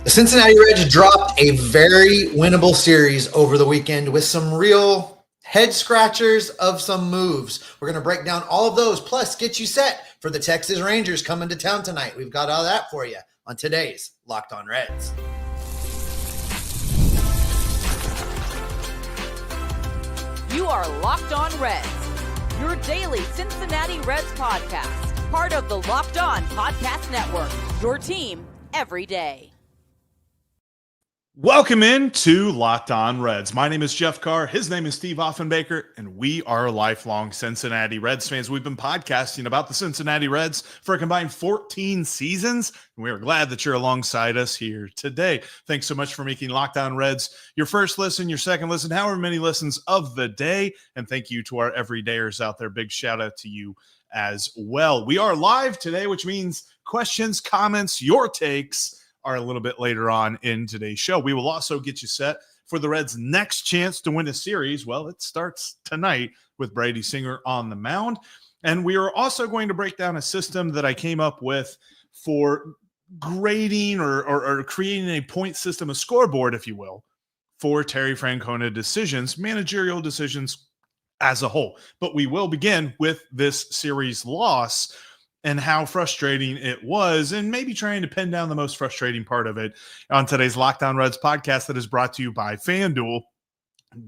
The Cincinnati Reds dropped a very winnable series over the weekend with some real head scratchers of some moves. We're going to break down all of those, plus get you set for the Texas Rangers coming to town tonight. We've got all that for you on today's Locked On Reds. You are Locked On Reds, your daily Cincinnati Reds podcast, part of the Locked On Podcast Network, your team every day. Welcome into Locked On Reds. My name is Jeff Carr. His name is Steve Offenbaker, and we are lifelong Cincinnati Reds fans. We've been podcasting about the Cincinnati Reds for a combined 14 seasons, and we are glad that you're alongside us here today. Thanks so much for making Locked On Reds your first listen, your second listen, however many listens of the day, and thank you to our everydayers out there. Big shout out to you as well. We are live today, which means questions, comments, your takes are a little bit later on in today's show. We will also get you set for the Reds' next chance to win a series. Well, it starts tonight with Brady Singer on the mound. And we are also going to break down a system that I came up with for grading or creating a point system, a scoreboard, if you will, for Terry Francona decisions, managerial decisions as a whole. But we will begin with this series loss and how frustrating it was, and maybe trying to pin down the most frustrating part of it on today's Locked On Reds podcast that is brought to you by FanDuel.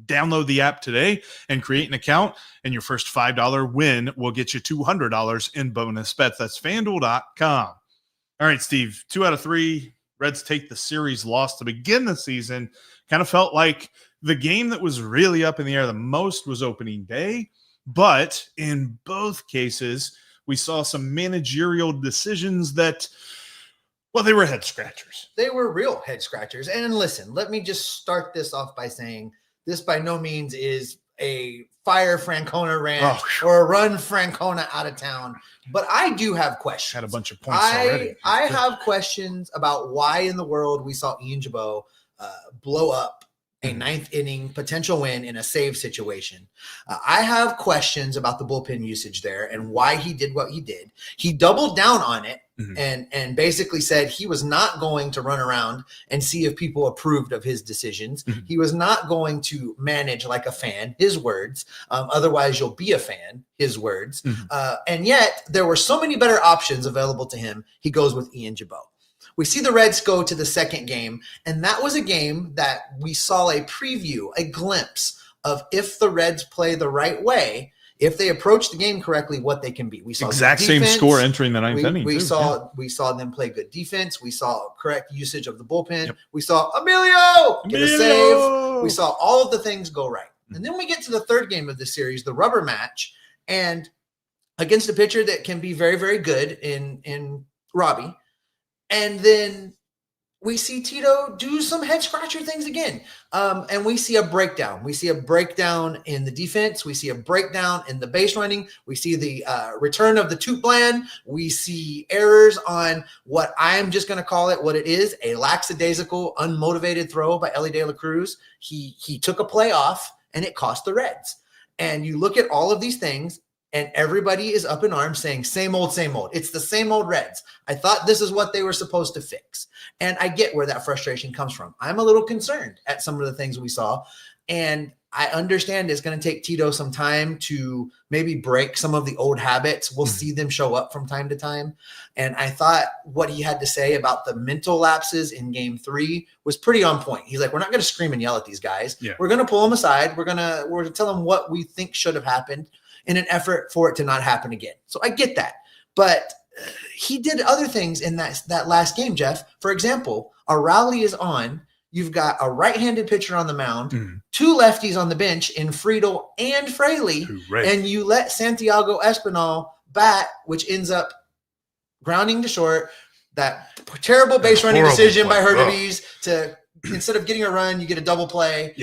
Download the app today and create an account, and your first $5 win will get you $200 in bonus bets. That's FanDuel.com. All right, Steve, 2 out of 3 Reds take the series loss to begin the season. Kind of felt like the game that was really up in the air the most was opening day, but in both cases, we saw some managerial decisions that, well, they were head scratchers. They were real head scratchers. And listen, let me just start this off by saying this by no means is a fire Francona rant or a run Francona out of town. But I do have questions. Had a bunch of points already. I have questions about why in the world we saw Ian Jabot blow up a ninth inning potential win in a save situation. I have questions about the bullpen usage there and why he did what he did. He doubled down on it and basically said he was not going to run around and see if people approved of his decisions. He was not going to manage like a fan, his words. Otherwise, you'll be a fan, his words. And yet, there were so many better options available to him. He goes with Ian Jabot. We see the Reds go to the second game, and that was a game that we saw a preview, a glimpse of if the Reds play the right way, if they approach the game correctly, what they can be. We saw exact same score entering the ninth inning. We saw them play good defense. We saw correct usage of the bullpen. We saw Emilio get a save. We saw all of the things go right. And then we get to the third game of the series, the rubber match, and against a pitcher that can be very, very good in Robbie. And then we see Tito do some head scratcher things again. And we see a breakdown. We see a breakdown in the defense. We see a breakdown in the base running. We see the return of the toot plan. We see errors on what I'm just going to call it what it is, a lackadaisical, unmotivated throw by Elly de la Cruz. He took a play off, and it cost the Reds. And you look at all of these things, and everybody is up in arms saying, same old, same old. It's the same old Reds. I thought this is what they were supposed to fix. And I get where that frustration comes from. I'm a little concerned at some of the things we saw. And I understand it's going to take Tito some time to maybe break some of the old habits. We'll see them show up from time to time. And I thought what he had to say about the mental lapses in game 3 was pretty on point. He's like, we're not going to scream and yell at these guys. Yeah. We're going to pull them aside. We're going to tell them what we think should have happened in an effort for it to not happen again. So I get that. But he did other things in that last game, Jeff. For example, a rally is on. You've got a right-handed pitcher on the mound, 2 lefties on the bench in Friedel and Fraley, and you let Santiago Espinal bat, which ends up grounding to short. That terrible base running decision by Hurtubise to instead of getting a run, you get a double play.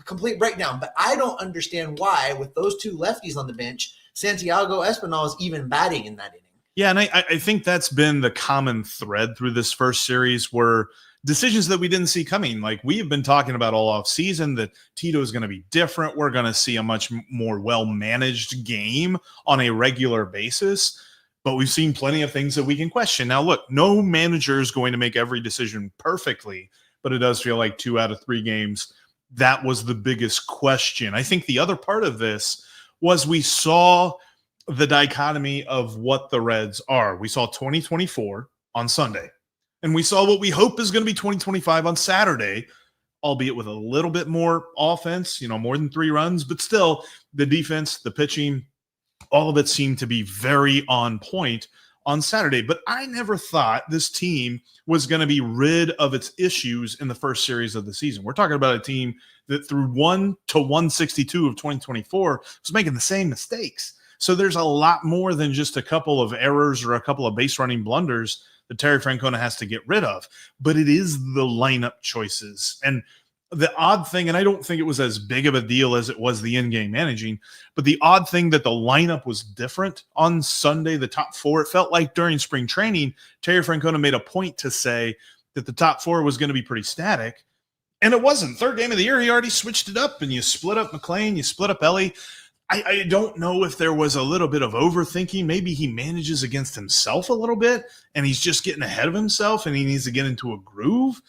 Complete breakdown. But I don't understand why, with those 2 lefties on the bench, Santiago Espinal is even batting in that inning. Yeah, and I think that's been the common thread through this first series were decisions that we didn't see coming. Like we have been talking about all off season that Tito is going to be different. We're going to see a much more well-managed game on a regular basis. but we've seen plenty of things that we can question. Now, look, no manager is going to make every decision perfectly, but it does feel like 2 out of 3 games, that was the biggest question. I think the other part of this was we saw the dichotomy of what the Reds are. We saw 2024 on Sunday, and we saw what we hope is going to be 2025 on Saturday, albeit with a little bit more offense, more than 3 runs, but still the defense, the pitching, all of it seemed to be very on point on Saturday. But I never thought this team was going to be rid of its issues in the first series of the season. We're talking about a team that through 1 to 162 of 2024 was making the same mistakes. So there's a lot more than just a couple of errors or a couple of base running blunders that Terry Francona has to get rid of. But it is the lineup choices. And the odd thing, and I don't think it was as big of a deal as it was the in-game managing, but the odd thing that the lineup was different on Sunday, the top 4, it felt like during spring training, Terry Francona made a point to say that the top 4 was going to be pretty static, and it wasn't. Third game of the year, he already switched it up, and you split up McLain, you split up Elly. I don't know if there was a little bit of overthinking. Maybe he manages against himself a little bit, and he's just getting ahead of himself, and he needs to get into a groove.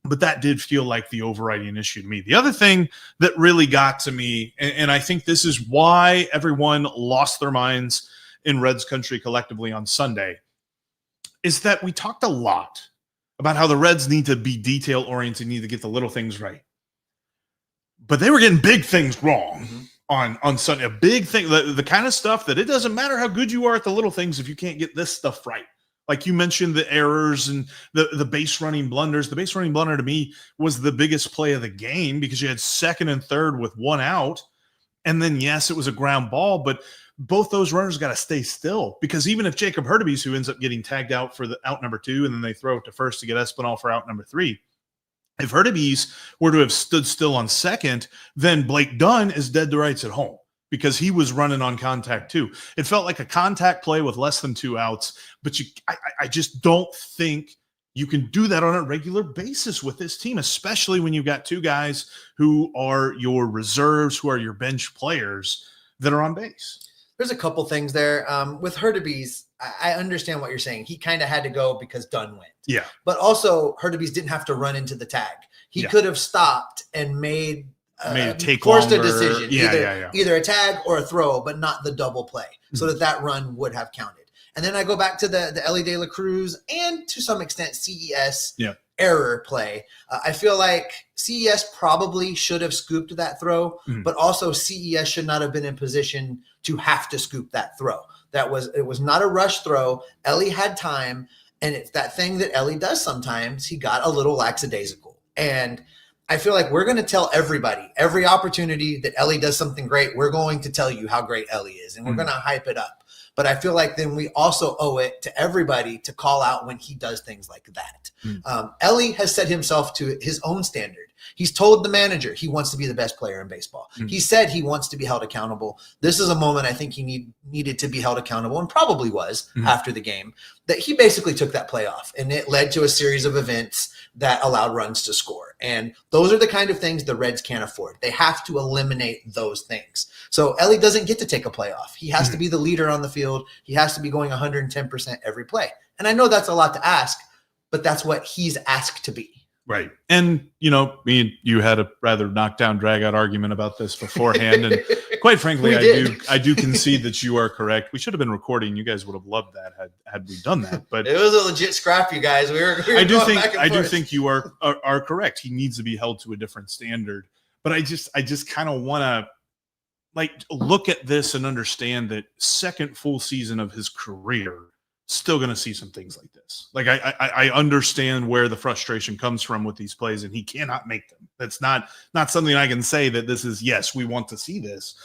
But that did feel like the overriding issue to me. The other thing that really got to me, and I think this is why everyone lost their minds in Reds country collectively on Sunday, is that we talked a lot about how the Reds need to be detail-oriented, need to get the little things right. But they were getting big things wrong on Sunday. A big thing, the kind of stuff that it doesn't matter how good you are at the little things if you can't get this stuff right. Like you mentioned, the errors and the base running blunders. The base running blunder to me was the biggest play of the game because you had second and third with 1 out. And then, yes, it was a ground ball, but both those runners got to stay still because even if Jacob Hurtubise, who ends up getting tagged out for the out number 2, and then they throw it to first to get Espinal for out number 3, if Hurtubise were to have stood still on second, then Blake Dunn is dead to rights at home, because he was running on contact too. It felt like a contact play with less than 2 outs, but I just don't think you can do that on a regular basis with this team, especially when you've got 2 guys who are your reserves, who are your bench players that are on base. There's a couple things there. With Hurtubise, I understand what you're saying. He kind of had to go because Dunn went. Yeah. But also, Hurtubise didn't have to run into the tag. He could have stopped and made it take forced longer. a decision, Yeah. either a tag or a throw, but not the double play, so that run would have counted. And then I go back to the Elly De La Cruz and to some extent CES error play. I feel like CES probably should have scooped that throw, but also CES should not have been in position to have to scoop that throw. It was not a rush throw. Elly had time, and it's that thing that Elly does sometimes. He got a little lackadaisical, and I feel like we're going to tell everybody, every opportunity that Elly does something great, we're going to tell you how great Elly is, and we're going to hype it up. But I feel like then we also owe it to everybody to call out when he does things like that. Elly has set himself to his own standard. He's told the manager he wants to be the best player in baseball. He said he wants to be held accountable. This is a moment I think he needed to be held accountable, and probably was after the game, that he basically took that play off, and it led to a series of events that allowed runs to score. And those are the kind of things the Reds can't afford. They have to eliminate those things. So Elly doesn't get to take a play off. He has to be the leader on the field. He has to be going 110% every play. And I know that's a lot to ask, but that's what he's asked to be. Right. And, me and you had a rather knockdown, drag-out argument about this beforehand. And quite frankly, I do concede that you are correct. We should have been recording. You guys would have loved that had we done that. But it was a legit scrap, you guys. I do think you are correct. He needs to be held to a different standard. But I just kind of want to look at this and understand that second full season of his career, still going to see some things like this. I understand where the frustration comes from with these plays, and he cannot make them. That's not something I can say that this is, yes, we want to see this,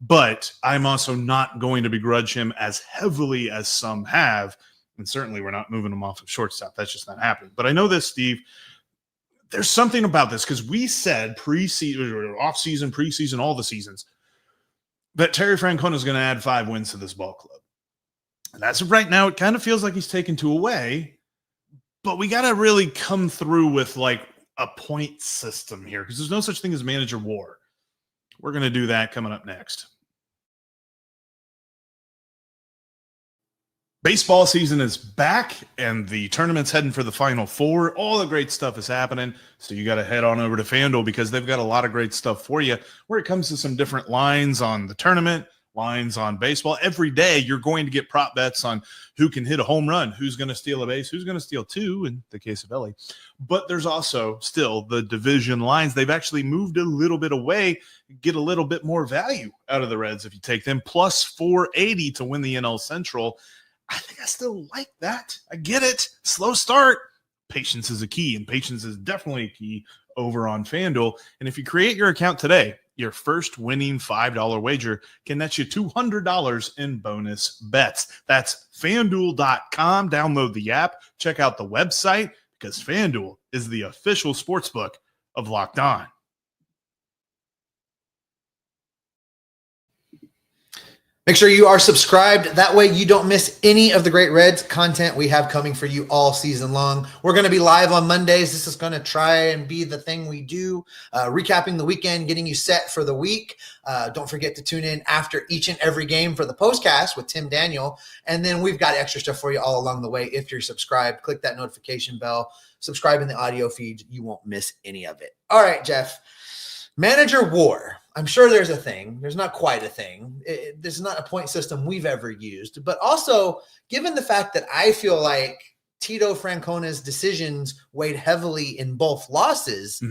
but I'm also not going to begrudge him as heavily as some have. And certainly we're not moving him off of shortstop. That's just not happening. But I know this, Steve, there's something about this, because we said preseason or off-season, preseason, all the seasons, that Terry Francona is going to add 5 wins to this ball club. And as of right now, it kind of feels like he's taken 2 away, but we got to really come through with a point system here, because there's no such thing as manager war. We're going to do that coming up next. Baseball season is back, and the tournament's heading for the Final Four. All the great stuff is happening, so you got to head on over to FanDuel because they've got a lot of great stuff for you where it comes to some different lines on the tournament, lines on baseball. Every day you're going to get prop bets on who can hit a home run, who's going to steal a base, who's going to steal two in the case of Elly. But there's also still the division lines. They've actually moved a little bit away, get a little bit more value out of the Reds if you take them, plus 480 to win the NL Central. I think I still like that. I get it. Slow start. Patience is a key, and patience is definitely a key over on FanDuel. And if you create your account today, your first winning $5 wager can net you $200 in bonus bets. That's FanDuel.com. Download the app. Check out the website because FanDuel is the official sportsbook of Locked On. Make sure you are subscribed. That way you don't miss any of the great Reds content we have coming for you all season long. We're going to be live on Mondays. This is going to try and be the thing we do, recapping the weekend, getting you set for the week. Don't forget to tune in after each and every game for the postcast with Tim Daniel. And then we've got extra stuff for you all along the way. If you're subscribed, click that notification bell, subscribe in the audio feed. You won't miss any of it. All right, Jeff. Manager war. I'm sure there's a thing. There's not quite a thing. This is not a point system we've ever used. But also, given the fact that I feel like Tito Francona's decisions weighed heavily in both losses,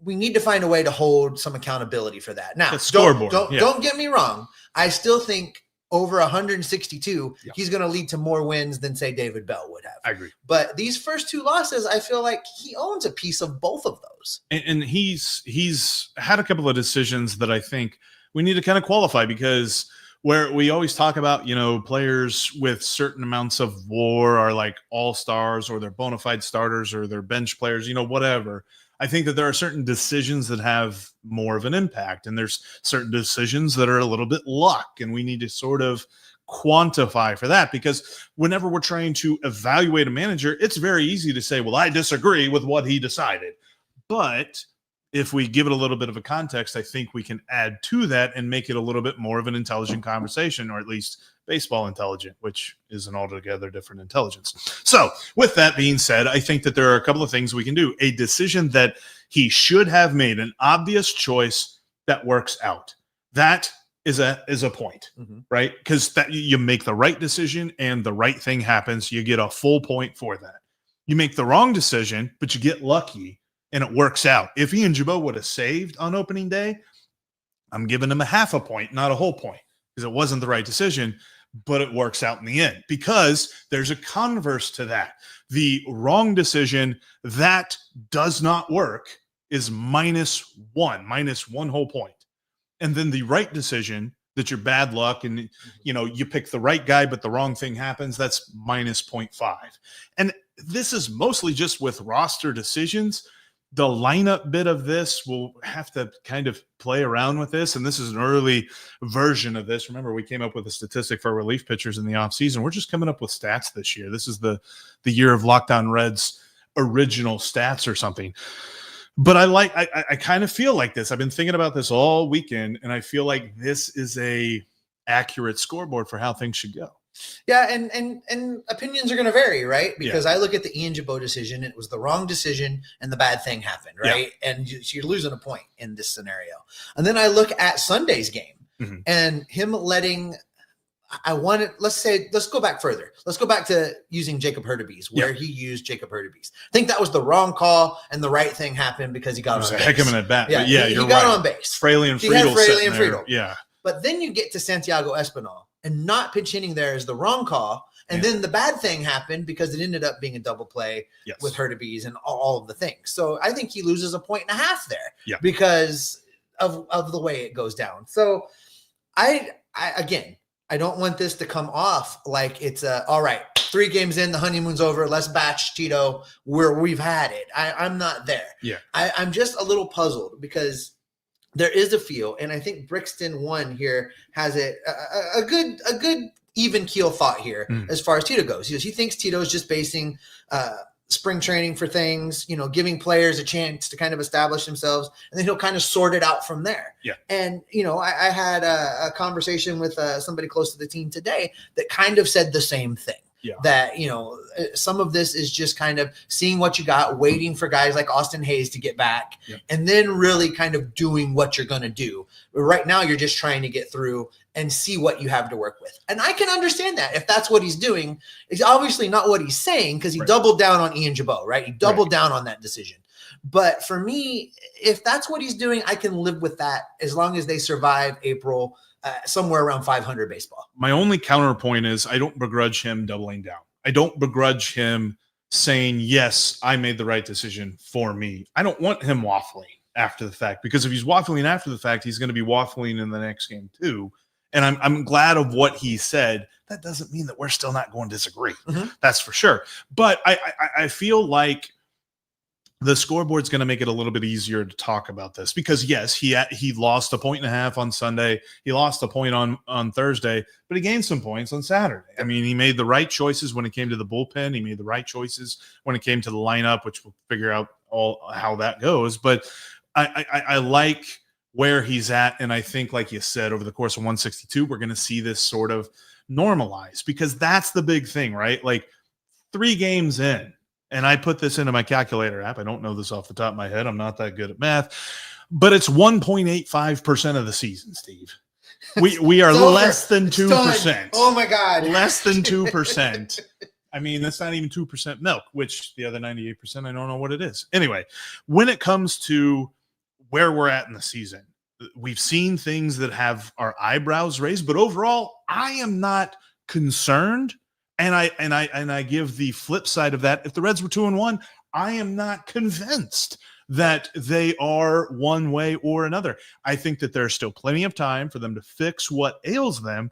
we need to find a way to hold some accountability for that. Now, don't get me wrong. I still think over 162, he's going to lead to more wins than, say, David Bell would have. I agree. But these first two losses, I feel like he owns a piece of both of those. And he's had a couple of decisions that I think we need to kind of qualify because where we always talk about, players with certain amounts of WAR are like all-stars or they're bona fide starters or they're bench players, whatever. I think that there are certain decisions that have more of an impact, and there's certain decisions that are a little bit luck, and we need to sort of quantify for that because whenever we're trying to evaluate a manager, it's very easy to say, well, I disagree with what he decided. But if we give it a little bit of a context, I think we can add to that and make it a little bit more of an intelligent conversation, or at least baseball intelligent, which is an altogether different intelligence. So with that being said, I think that there are a couple of things we can do. A decision that he should have made, an obvious choice that works out. That is a point, right? Because that you make the right decision and the right thing happens, you get a full point for that. You make the wrong decision, but you get lucky and it works out. If Ian Jabot would have saved on opening day, I'm giving him a half a point, not a whole point, because it wasn't the right decision, but it works out in the end because there's a converse to that. The wrong decision that does not work is minus one whole point. And then the right decision that you're bad luck and, you pick the right guy, but the wrong thing happens, that's minus 0.5. And this is mostly just with roster decisions. The lineup bit of this, we'll have to kind of play around with this. And this is an early version of this. Remember, we came up with a statistic for relief pitchers in the offseason. We're just coming up with stats this year. This is the year of Locked On Reds original stats or something. But I kind of feel like this. I've been thinking about this all weekend, and I feel like this is a accurate scoreboard for how things should go. Yeah, and opinions are going to vary, right? Because I look at the Ian Jabot decision, it was the wrong decision, and the bad thing happened, right? Yeah. And you're losing a point in this scenario. And then I look at Sunday's game and him letting let's go back further. Let's go back to using Jacob Hurtubise, where he used Jacob Hurtubise. I think that was the wrong call, and the right thing happened because he got on base. Heck of an at bat. Yeah, but he got on base. Fraley and Friedel. Yeah. But then you get to Santiago Espinal, and not pinch hitting there is the wrong call. And then the bad thing happened because it ended up being a double play with Hurtubise and all of the things. So I think he loses 1.5 points there because of the way it goes down. So I don't want this to come off like it's all right, 3 games in, the honeymoon's over, let's batch Tito where we've had it. I'm not there. Yeah. I'm just a little puzzled because there is a feel, and I think Brixton 1 here has a good even keel thought here as far as Tito goes. He thinks Tito is just basing spring training for things, giving players a chance to kind of establish themselves, and then he'll kind of sort it out from there. Yeah. And, I had a conversation with somebody close to the team today that kind of said the same thing. Yeah. That, some of this is just kind of seeing what you got, waiting for guys like Austin Hayes to get back, and then really kind of doing what you're going to do. But right now, you're just trying to get through and see what you have to work with. And I can understand that if that's what he's doing. It's obviously not what he's saying, because he doubled down on Ian Jabot, right? He doubled down on that decision. But for me, if that's what he's doing, I can live with that as long as they survive April somewhere around 500 baseball. My only counterpoint is I don't begrudge him doubling down. I don't begrudge him saying, yes, I made the right decision for me. I don't want him waffling after the fact, because if he's waffling after the fact, he's going to be waffling in the next game too. And I'm glad of what he said. That doesn't mean that we're still not going to disagree. That's for sure. But I feel like the scoreboard's going to make it a little bit easier to talk about this, because yes, he lost 1.5 points on Sunday. He lost a point on Thursday, but he gained some points on Saturday. I mean, he made the right choices when it came to the bullpen. He made the right choices when it came to the lineup, which we'll figure out how that goes. But I like where he's at. And I think, like you said, over the course of 162, we're going to see this sort of normalize, because that's the big thing, right? Like 3 games in, and I put this into my calculator app. I don't know this off the top of my head. I'm not that good at math, but it's 1.85% of the season, Steve. We are less than 2%. Oh my God. Less than 2%. I mean, that's not even 2% milk, which the other 98%, I don't know what it is. Anyway, when it comes to where we're at in the season, we've seen things that have our eyebrows raised, but overall, I am not concerned. And I give the flip side of that. If the Reds were 2-1, I am not convinced that they are one way or another. I think that there's still plenty of time for them to fix what ails them,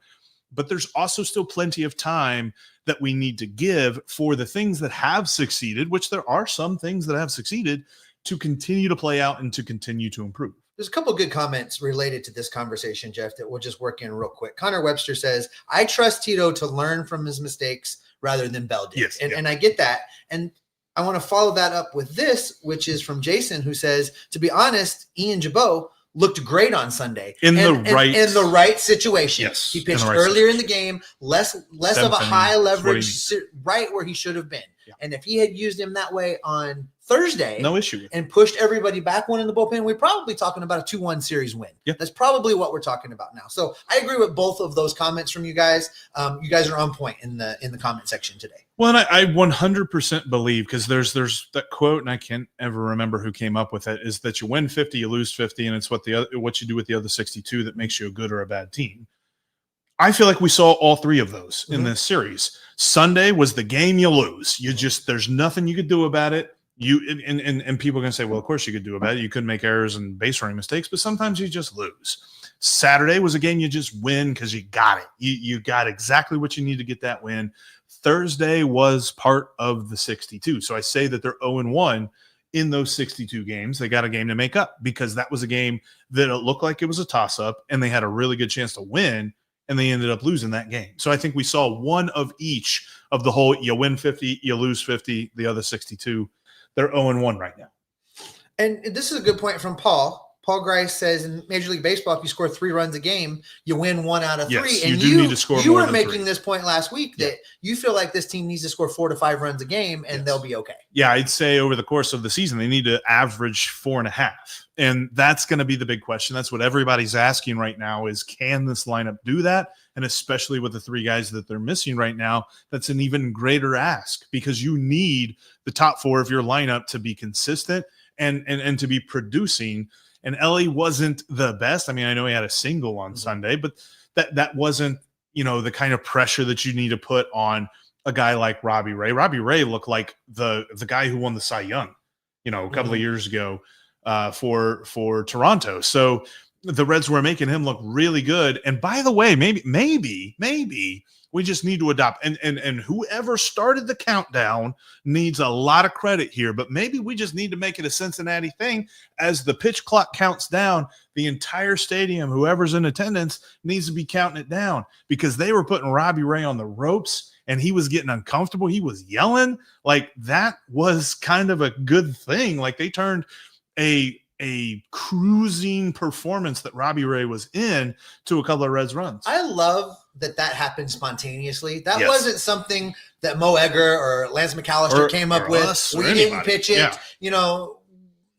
but there's also still plenty of time that we need to give for the things that have succeeded, which there are some things that have succeeded, to continue to play out and to continue to improve. There's a couple of good comments related to this conversation, Jeff, that we'll just work in real quick. Connor Webster says, I trust Tito to learn from his mistakes rather than Bell did. Yes, and I get that. And I want to follow that up with this, which is from Jason, who says, to be honest, Ian Jabot looked great on Sunday in the right situation. Yes, he pitched earlier in the game, less of a high leverage, right where he should have been. Yeah. And if he had used him that way on Thursday, no issue, and pushed everybody back one in the bullpen, we're probably talking about a 2-1 series win. Yeah. That's probably what we're talking about now. So I agree with both of those comments from you guys. You guys are on point in the comment section today. Well, and I 100% believe, because there's that quote, and I can't ever remember who came up with it, is that you win 50, you lose 50, and it's what you do with the other 62 that makes you a good or a bad team. I feel like we saw all 3 of those in this series. Sunday was the game you lose. There's nothing you could do about it. And people are going to say, well, of course you could do about it. You could make errors and base running mistakes, but sometimes you just lose. Saturday was a game you just win because you got it. You got exactly what you need to get that win. Thursday was part of the 62. So I say that they're 0-1 in those 62 games. They got a game to make up, because that was a game that it looked like it was a toss-up, and they had a really good chance to win, and they ended up losing that game. So I think we saw one of each of the whole, you win 50, you lose 50, the other 62. They're 0-1 right now. And this is a good point from Paul. Paul Grice says, in Major League Baseball, if you score 3 runs a game, you win 1 out of 3. Yes, and you need to score you more were than making 3. this point last week that you feel like this team needs to score 4 to 5 runs a game, and they'll be okay. Yeah, I'd say over the course of the season, they need to average 4.5. And that's going to be the big question. That's what everybody's asking right now is, can this lineup do that? And especially with the 3 guys that they're missing right now, that's an even greater ask, because you need the top 4 of your lineup to be consistent and to be producing. And Elly wasn't the best. I mean, I know he had a single on Sunday, but that wasn't, the kind of pressure that you need to put on a guy like Robbie Ray. Robbie Ray looked like the guy who won the Cy Young, a couple of years ago for Toronto. So the Reds were making him look really good. And by the way, maybe we We just need to adopt. And whoever started the countdown needs a lot of credit here, but maybe we just need to make it a Cincinnati thing. As the pitch clock counts down, the entire stadium, whoever's in attendance, needs to be counting it down, because they were putting Robbie Ray on the ropes and he was getting uncomfortable. He was yelling. Like, that was kind of a good thing. Like, they turned a cruising performance that Robbie Ray was in to a couple of Reds runs. I love that happened spontaneously. That wasn't something that Mo Egger or Lance McAllister came up with. We didn't pitch it. Yeah.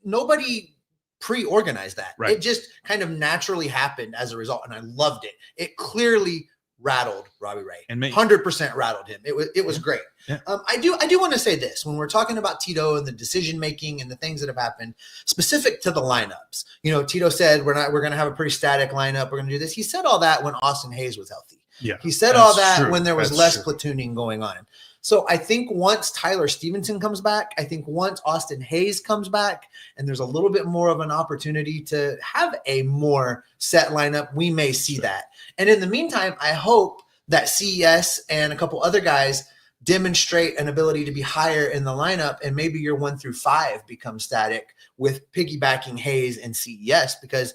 Nobody pre-organized that. Right. It just kind of naturally happened as a result, and I loved it. It clearly rattled Robbie Ray. And 100% rattled him. It was great. Yeah. I do want to say this when we're talking about Tito and the decision making and the things that have happened specific to the lineups. Tito said we're going to have a pretty static lineup. We're going to do this. He said all that when Austin Hayes was healthy. Yeah, he said all that when there was less platooning going on. So I think once Tyler Stevenson comes back, I think once Austin Hayes comes back, and there's a little bit more of an opportunity to have a more set lineup, we may see that. And in the meantime, I hope that CES and a couple other guys demonstrate an ability to be higher in the lineup, and maybe your 1 through 5 become static with piggybacking Hayes and CES, because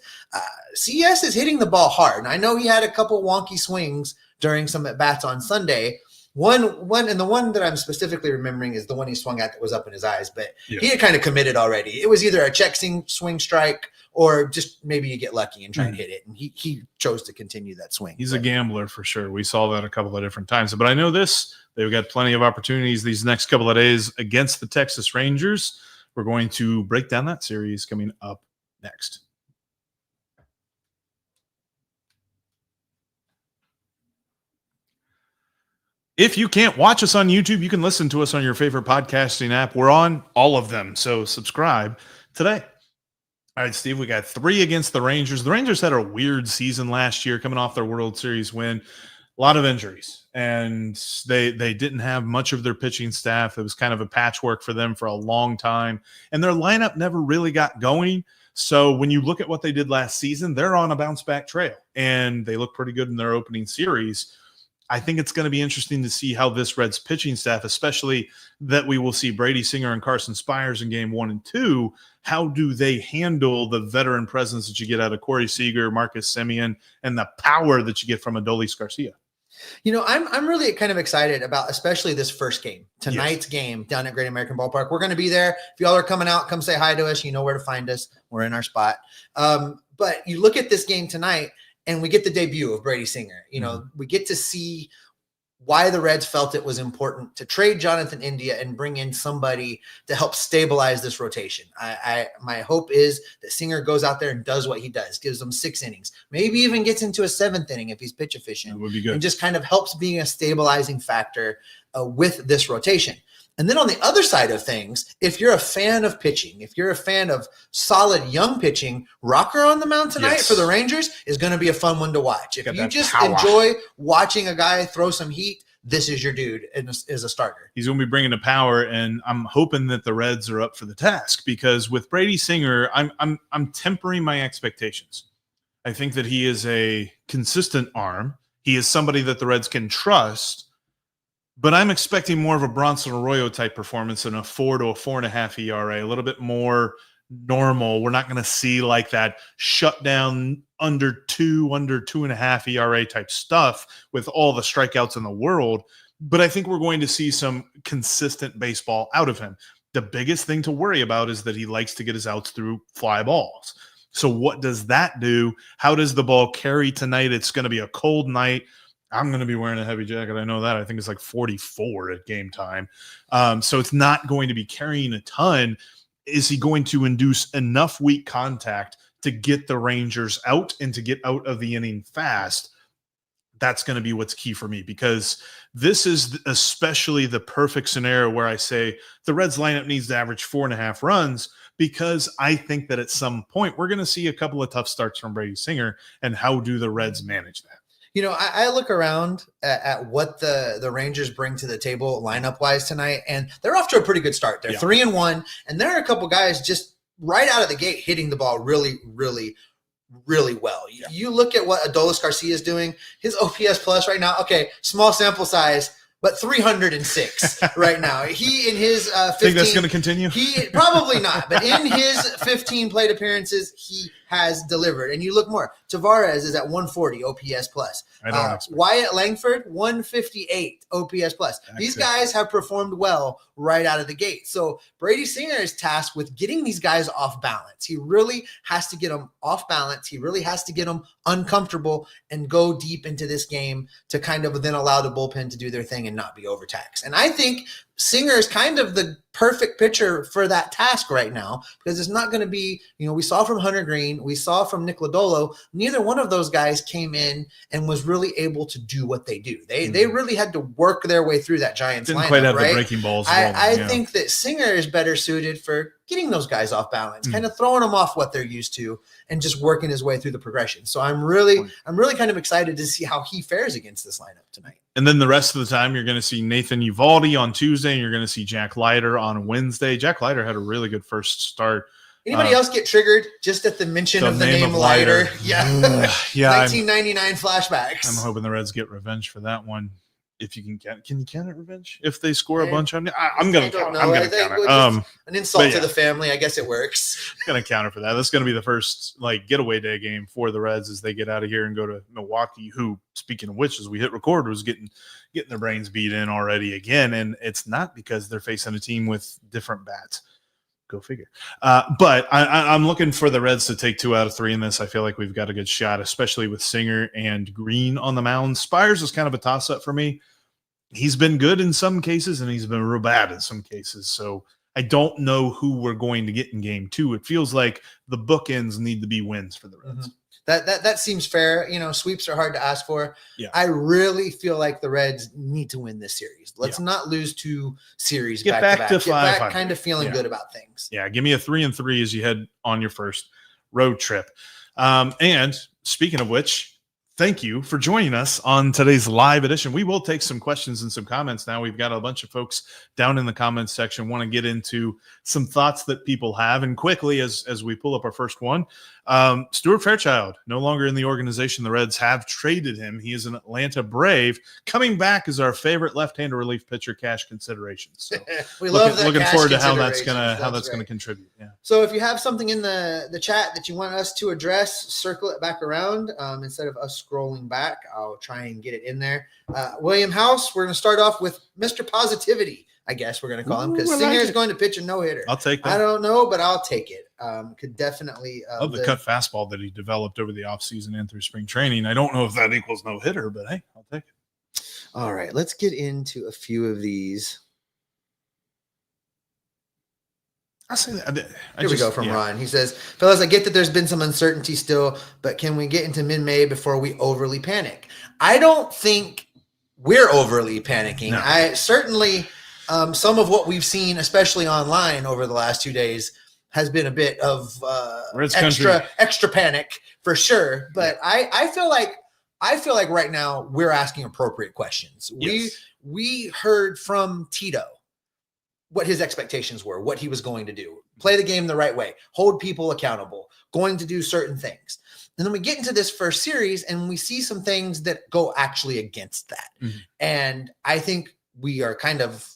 CES is hitting the ball hard. And I know he had a couple wonky swings during some at-bats on Sunday. One, and the one that I'm specifically remembering is the one he swung at that was up in his eyes, but he had kind of committed already. It was either a check swing strike or just maybe you get lucky and try and hit it. And he chose to continue that swing. He's a gambler for sure. We saw that a couple of different times. But I know they've got plenty of opportunities these next couple of days against the Texas Rangers. We're going to break down that series coming up next. If you can't watch us on YouTube, you can listen to us on your favorite podcasting app. We're on all of them, so subscribe today. All right, Steve, we got 3 against the Rangers. The Rangers had a weird season last year coming off their World Series win. A lot of injuries, and they didn't have much of their pitching staff. It was kind of a patchwork for them for a long time, and their lineup never really got going. So when you look at what they did last season, they're on a bounce-back trail, and they look pretty good in their opening series. I think it's going to be interesting to see how this Reds pitching staff, especially that we will see Brady Singer and Carson Spires in game 1 and 2, how do they handle the veteran presence that you get out of Corey Seager, Marcus Semien, and the power that you get from Adolis Garcia? I'm really kind of excited about especially this first game, tonight's game down at Great American Ballpark. We're going to be there. If y'all are coming out, come say hi to us. You know where to find us. We're in our spot. But you look at this game tonight, and we get the debut of Brady Singer. We get to see why the Reds felt it was important to trade Jonathan India and bring in somebody to help stabilize this rotation. My hope is that Singer goes out there and does what he does, gives them 6 innings, maybe even gets into a 7th inning if he's pitch efficient. That would be good. And just kind of helps being a stabilizing factor with this rotation. And then on the other side of things, if you're a fan of pitching, if you're a fan of solid young pitching, Rocker on the mound tonight for the Rangers is going to be a fun one to watch. If you just enjoy watching a guy throw some heat, this is your dude as a starter. He's going to be bringing the power, and I'm hoping that the Reds are up for the task, because with Brady Singer, I'm tempering my expectations. I think that he is a consistent arm. He is somebody that the Reds can trust. But I'm expecting more of a Bronson Arroyo type performance in a 4 to a 4.5 ERA, a little bit more normal. We're not going to see like that shutdown under 2.5 ERA type stuff with all the strikeouts in the world. But I think we're going to see some consistent baseball out of him. The biggest thing to worry about is that he likes to get his outs through fly balls. So what does that do? How does the ball carry tonight? It's going to be a cold night. I'm going to be wearing a heavy jacket. I know that. I think it's like 44 at game time. So it's not going to be carrying a ton. Is he going to induce enough weak contact to get the Rangers out and to get out of the inning fast? That's going to be what's key for me, because this is especially the perfect scenario where I say the Reds lineup needs to average 4.5 runs, because I think that at some point we're going to see a couple of tough starts from Brady Singer, and how do the Reds manage that? I look around at what the Rangers bring to the table lineup-wise tonight, and they're off to a pretty good start. They're 3-1, and there are a couple guys just right out of the gate hitting the ball really, really really well. You look at what Adolis Garcia is doing, his OPS plus right now, okay, small sample size, but 306 right now. He in his 15, think that's going to continue? He probably not, but in his 15 plate appearances, he has delivered. And you look more. Tavares is at 140 OPS plus. Wyatt Langford 158 OPS plus. These guys have performed well right out of the gate. So Brady Singer is tasked with getting these guys off balance. He really has to get them off balance. He really has to get them uncomfortable and go deep into this game to kind of then allow the bullpen to do their thing and not be overtaxed. And I think Singer is kind of the perfect pitcher for that task right now, because it's not going to be, we saw from Hunter Green, we saw from Nick Lodolo, neither one of those guys came in and was really able to do what they do. They really had to work their way through that Giants Didn't lineup, quite have right? the breaking balls. I think that Singer is better suited for getting those guys off balance, kind of throwing them off what they're used to and just working his way through the progression. So I'm really kind of excited to see how he fares against this lineup tonight. And then the rest of the time, you're going to see Nathan Uvalde on Tuesday, and you're going to see Jack Leiter on Wednesday. Jack Leiter had a really good first start. Anybody else get triggered just at the mention of the name Leiter? Yeah. 1999 flashbacks. I'm hoping the Reds get revenge for that one. If you can you count it revenge? If they score a bunch on it? I'm going to count it. An insult to the family. I guess it works. I'm going to counter for that. That's going to be the first getaway day game for the Reds as they get out of here and go to Milwaukee, who, speaking of which, as we hit record, was getting their brains beat in already again. And it's not because they're facing a team with different bats. Go figure. But I'm looking for the Reds to take 2 out of 3 in this. I feel like we've got a good shot, especially with Singer and Green on the mound. Spires is kind of a toss-up for me. He's been good in some cases, and he's been real bad in some cases. So I don't know who we're going to get in game 2. It feels like the bookends need to be wins for the Reds. That seems fair. Sweeps are hard to ask for. Yeah. I really feel like the Reds need to win this series. Let's not lose 2 series Get back to 500. Kind of feeling good about things. Yeah, give me a 3-3 as you head on your first road trip. And speaking of which, thank you for joining us on today's live edition. We will take some questions and some comments now. We've got a bunch of folks down in the comments section want to get into some thoughts that people have. And quickly, as we pull up our first one, Stuart Fairchild, no longer in the organization. The Reds have traded him. He is an Atlanta Brave, coming back as our favorite left-hander relief pitcher cash consideration. So we love that. Looking cash forward to how that's consideration. going to contribute. Yeah. So if you have something in the chat that you want us to address, circle it back around instead of us scrolling back. I'll try and get it in there. William House, we're going to start off with Mr. Positivity, I guess we're going to call him, because Singer is going to pitch a no-hitter. I'll take that. I don't know, but I'll take it. Could definitely love the cut fastball that he developed over the offseason and through spring training. I don't know if that equals no-hitter, but hey, I'll take it. All right, let's get into a few of these. I say that. Here we go from Ron. He says, fellas, I get that there's been some uncertainty still, but can we get into mid-May before we overly panic? I don't think we're overly panicking. No. I certainly some of what we've seen, especially online over the last 2 days, has been a bit of extra panic for sure. But I feel like right now we're asking appropriate questions. Yes. We heard from Tito what his expectations were, what he was going to do, play the game the right way, hold people accountable, going to do certain things. And then we get into this first series and we see some things that go actually against that. Mm-hmm. And I think we are kind of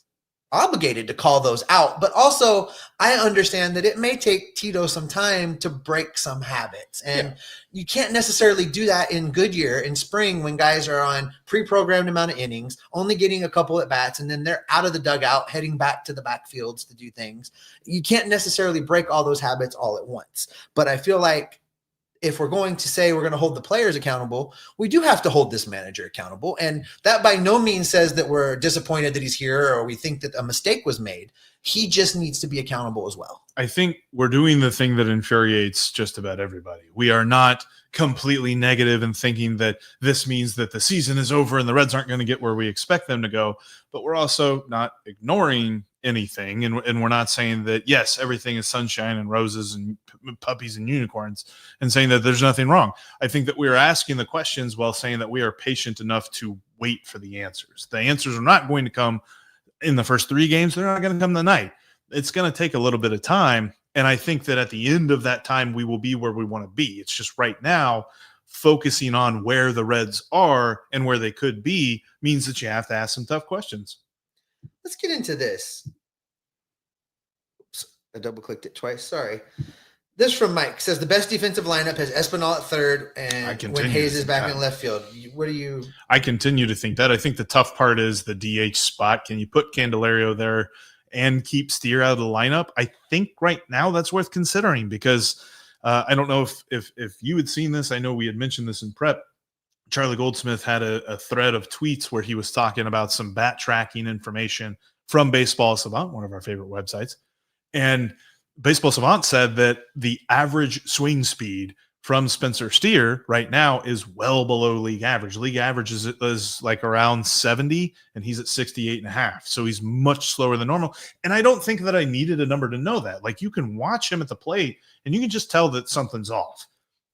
obligated to call those out, but also I understand that it may take Tito some time to break some habits, and you can't necessarily do that in Goodyear in spring when guys are on pre-programmed amount of innings, only getting a couple at bats, and then they're out of the dugout heading back to the backfields to do things. You can't necessarily break all those habits all at once, but I feel like if we're going to say we're going to hold the players accountable, we do have to hold this manager accountable. And that by no means says that we're disappointed that he's here or we think that a mistake was made. He just needs to be accountable as well. I think we're doing the thing that infuriates just about everybody. We are not completely negative and thinking that this means that the season is over and the Reds aren't going to get where we expect them to go. But we're also not ignoring anything. And we're not saying that, yes, everything is sunshine and roses and puppies and unicorns, and saying that there's nothing wrong. I think that we are asking the questions while saying that we are patient enough to wait for the answers. The answers are not going to come in the first 3 games. They're not going to come tonight. It's going to take a little bit of time. And I think that at the end of that time, we will be where we want to be. It's just right now, focusing on where the Reds are and where they could be means that you have to ask some tough questions. Let's get into this. Oops, I double-clicked it twice. Sorry. This from Mike says the best defensive lineup has Espinal at third and when Hayes is back in left field. What do you? I continue to think that. I think the tough part is the DH spot. Can you put Candelario there and keep Steer out of the lineup? I think right now that's worth considering because I don't know if you had seen this. I know we had mentioned this in prep. Charlie Goldsmith had a thread of tweets where he was talking about some bat tracking information from Baseball Savant, one of our favorite websites. And Baseball Savant said that the average swing speed from Spencer Steer right now is well below league average. League average is like around 70, and he's at 68.5. So he's much slower than normal. And I don't think that I needed a number to know that. Like, you can watch him at the plate, and you can just tell that something's off.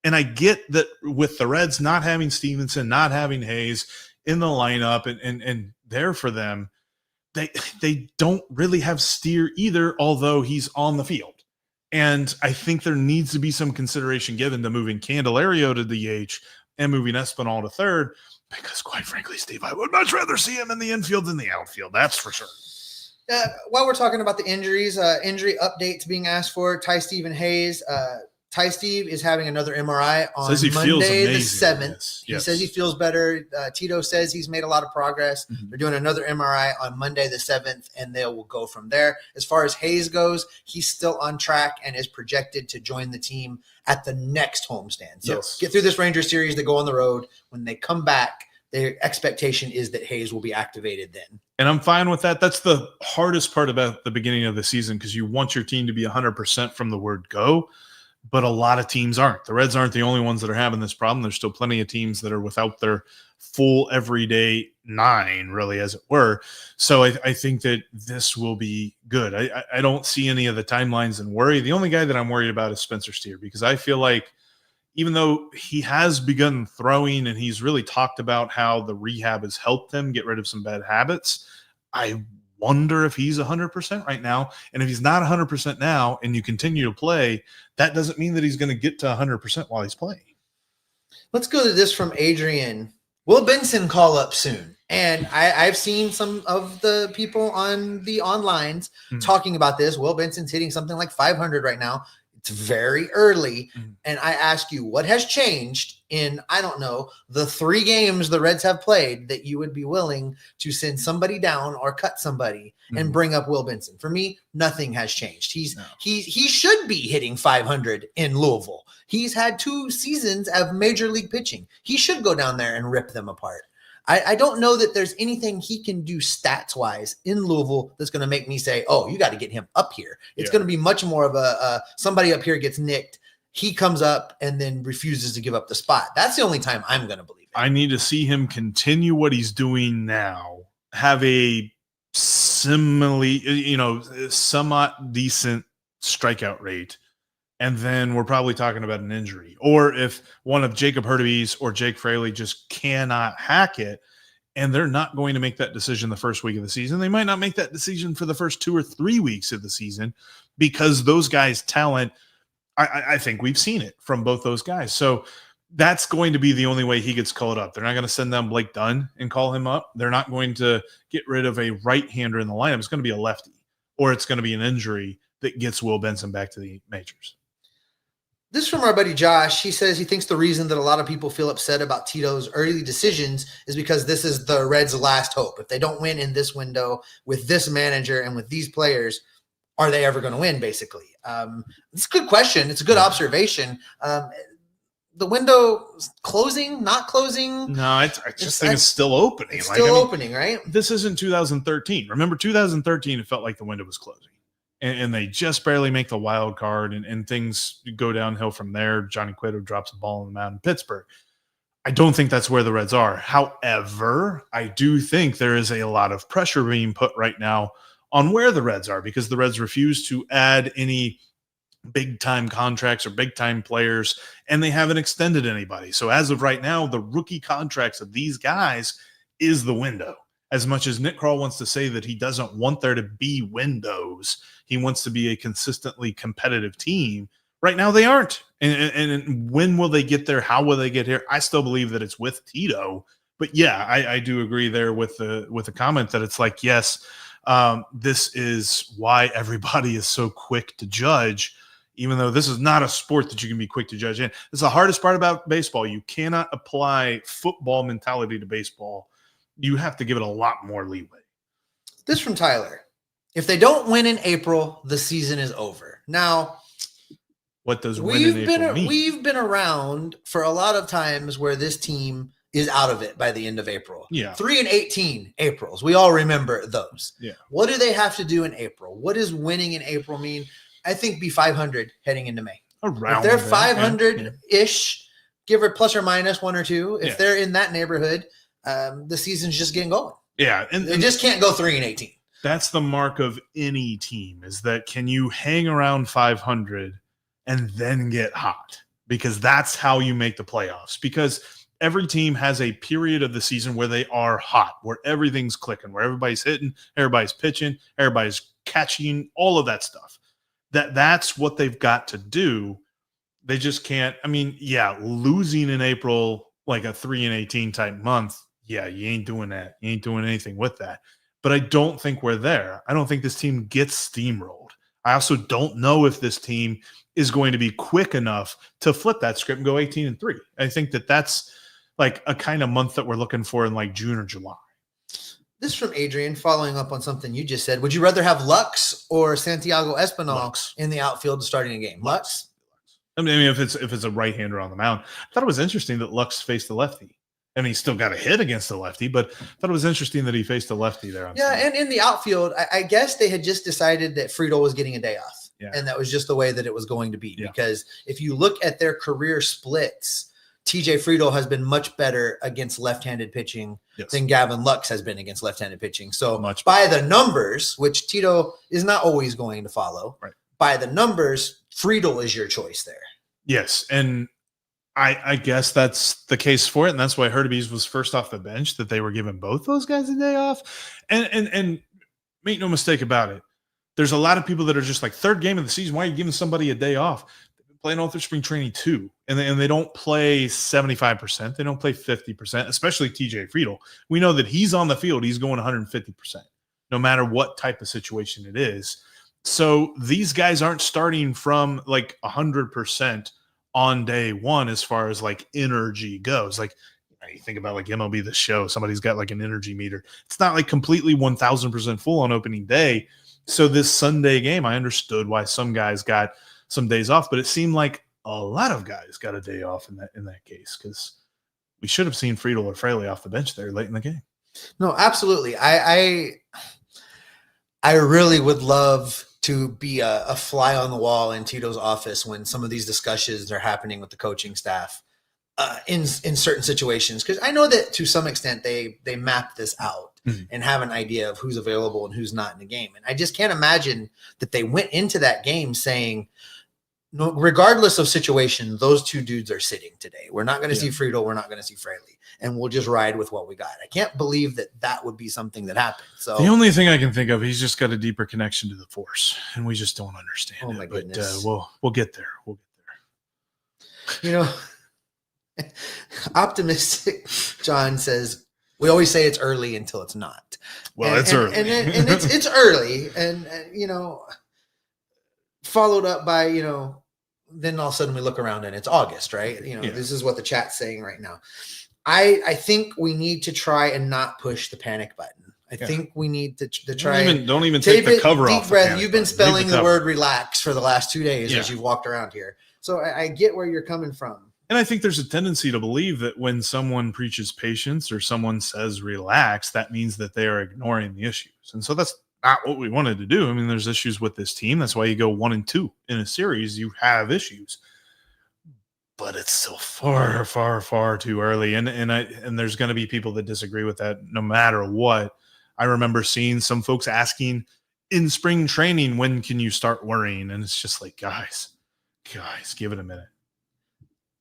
And I get that with the Reds not having Stevenson, not having Hayes in the lineup, and there for them, they don't really have Steer either, although he's on the field. And I think there needs to be some consideration given to moving Candelario to DH and moving Espinal to third, because quite frankly, Steve, I would much rather see him in the infield than the outfield. That's for sure. While we're talking about the injuries, injury updates being asked for, Ty Stephen Hayes. Ty Steve is having another MRI on Monday the 7th. He says he feels better. Tito says he's made a lot of progress. Mm-hmm. They're doing another MRI on Monday the 7th, and they will go from there. As far as Hayes goes, he's still on track and is projected to join the team at the next homestand. So get through this Ranger series, they go on the road. When they come back, their expectation is that Hayes will be activated then. And I'm fine with that. That's the hardest part about the beginning of the season, because you want your team to be 100% from the word go. But a lot of teams aren't. The Reds aren't the only ones that are having this problem. There's still plenty of teams that are without their full everyday 9, really, as it were. So I think that this will be good. I don't see any of the timelines and worry. The only guy that I'm worried about is Spencer Steer, because I feel like even though he has begun throwing and he's really talked about how the rehab has helped him get rid of some bad habits, I wonder if he's 100% right now. And if he's not 100% now and you continue to play, that doesn't mean that he's going to get to 100% while he's playing. Let's go to this from Adrian. Will Benson call up soon? And I've seen some of the people on the onlines talking about this. Will Benson's hitting something like 500 right now. It's very early. And I ask you, what has changed in, I don't know, the 3 games the Reds have played that you would be willing to send somebody down or cut somebody and bring up Will Benson? For me, nothing has changed. He should be hitting 500 in Louisville. He's had 2 seasons of major league pitching. He should go down there and rip them apart. I don't know that there's anything he can do stats-wise in Louisville that's going to make me say, oh, you got to get him up here. It's going to be much more of a somebody up here gets nicked, he comes up and then refuses to give up the spot. That's the only time I'm going to believe it. I need to see him continue what he's doing now, have a somewhat decent strikeout rate, and then we're probably talking about an injury. Or if one of Jacob Hurtubise or Jake Fraley just cannot hack it, and they're not going to make that decision the first week of the season, they might not make that decision for the first 2 or 3 weeks of the season, because those guys' talent, I think we've seen it from both those guys. So that's going to be the only way he gets called up. They're not going to send them Blake Dunn and call him up. They're not going to get rid of a right-hander in the lineup. It's going to be a lefty, or it's going to be an injury that gets Will Benson back to the majors. This is from our buddy Josh. He says he thinks the reason that a lot of people feel upset about Tito's early decisions is because this is the Reds' last hope. If they don't win in this window with this manager and with these players, are they ever going to win, basically? It's a good question. It's a good observation. The window closing, not closing? No, I just think it's still opening. It's still opening, right? This isn't 2013. Remember, 2013, it felt like the window was closing. And they just barely make the wild card, and things go downhill from there. Johnny Cueto drops a ball in the mound in Pittsburgh. I don't think that's where the Reds are. However, I do think there is a lot of pressure being put right now on where the Reds are, because the Reds refuse to add any big-time contracts or big-time players, and they haven't extended anybody. So as of right now, the rookie contracts of these guys is the window. as much as Nick Kroll wants to say that he doesn't want there to be windows, he wants to be a consistently competitive team. Right now they aren't. And when will they get there? How will they get here? I still believe that it's with Tito. But yeah, I do agree there with the comment that it's like, yes, this is why everybody is so quick to judge, even though this is not a sport that you can be quick to judge in. It's the hardest part about baseball. You cannot apply football mentality to baseball. You have to give it a lot more leeway. This from Tyler. If they don't win in April, the season is over. Now, what does win in April mean? We've been around for a lot of times where this team is out of it by the end of April. Yeah. 3-18 Aprils. We all remember those. Yeah. What do they have to do in April? What does winning in April mean? I think be 500 heading into May. Around if they're 500-ish, give or plus or minus 1 or 2, if they're in that neighborhood, the season's just getting going. Yeah. And they just can't go 3-18. That's the mark of any team, is that can you hang around 500 and then get hot? Because that's how you make the playoffs. Because every team has a period of the season where they are hot, where everything's clicking, where everybody's hitting, everybody's pitching, everybody's catching, all of that stuff. That's what they've got to do. They just can't. I mean, yeah, losing in April, like a 3-18 type month, yeah, you ain't doing that. You ain't doing anything with that. But I don't think we're there. I don't think this team gets steamrolled. I also don't know if this team is going to be quick enough to flip that script and go 18-3. I think that's like a kind of month that we're looking for in like June or July. This from Adrian, following up on something you just said. Would you rather have Lux or Santiago Espinal in the outfield starting a game? Lux? I mean, if it's a right-hander on the mound. I thought it was interesting that Lux faced the lefty. I mean, he still got a hit against the lefty, but I thought it was interesting that he faced the lefty there. And in the outfield, I guess they had just decided that Friedel was getting a day off. Yeah. And that was just the way that it was going to be. Yeah. Because if you look at their career splits, TJ Friedel has been much better against left-handed pitching than Gavin Lux has been against left-handed pitching. So by the numbers, which Tito is not always going to follow, by the numbers, Friedel is your choice there. Yes, and I guess that's the case for it, and that's why Hurtubise was first off the bench, that they were giving both those guys a day off. And make no mistake about it, there's a lot of people that are just like, third game of the season, why are you giving somebody a day off? They've been playing all through spring training too, and they don't play 75%. They don't play 50%, especially TJ Friedel. We know that he's on the field. He's going 150%, no matter what type of situation it is. So these guys aren't starting from like 100% on day one as far as like energy goes. Like, you think about like MLB The Show, somebody's got like an energy meter. It's not like completely 1000% full on opening day. So this Sunday game, I understood why some guys got some days off, but it seemed like a lot of guys got a day off in that case, because we should have seen Friedel or Fraley off the bench there late in the game. No, absolutely. I really would love to be a fly on the wall in Tito's office when some of these discussions are happening with the coaching staff in certain situations. Because I know that to some extent they map this out and have an idea of who's available and who's not in the game. And I just can't imagine that they went into that game saying, no, regardless of situation, those two dudes are sitting today. We're not going to see Friedel. We're not going to see Fraley. And we'll just ride with what we got. I can't believe that would be something that happened. So the only thing I can think of, he's just got a deeper connection to the force, and we just don't understand. Oh my goodness. But we'll get there. We'll get there. You know, optimistic John says, we always say it's early until it's not. Well, it's early. And it's early. And, you know, followed up by, you know, then all of a sudden we look around and it's August, right? You know, this is what the chat's saying right now. I think we need to try and not push the panic button. I think we need to try. Don't even take the cover off. Deep breath. You've been spelling the word relax for the last 2 days as you've walked around here. So I get where you're coming from. And I think there's a tendency to believe that when someone preaches patience or someone says relax, that means that they are ignoring the issues. And so that's not what we wanted to do. I mean, there's issues with this team. That's why you go 1-2 in a series. You have issues, but it's still far, far, far too early. And there's going to be people that disagree with that no matter what. I remember seeing some folks asking in spring training, when can you start worrying? And it's just like, guys, give it a minute.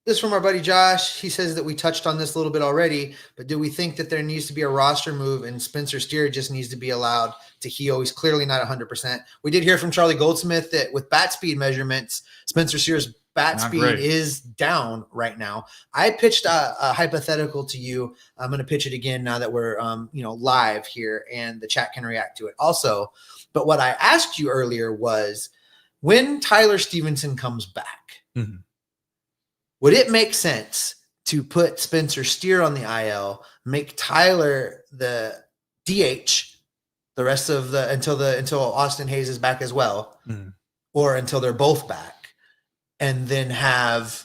This from our buddy Josh. He says that we touched on this a little bit already, but do we think that there needs to be a roster move and Spencer Steer just needs to be allowed to heal? He's clearly not 100%. We did hear from Charlie Goldsmith that with bat speed measurements, Spencer Steer's bat Not speed great. is down right now. I pitched a hypothetical to you. I'm going to pitch it again now that we're live here and the chat can react to it also. But what I asked you earlier was when Tyler Stevenson comes back, would it make sense to put Spencer Steer on the IL, make Tyler the DH the rest of until Austin Hayes is back as well, or until they're both back, and then have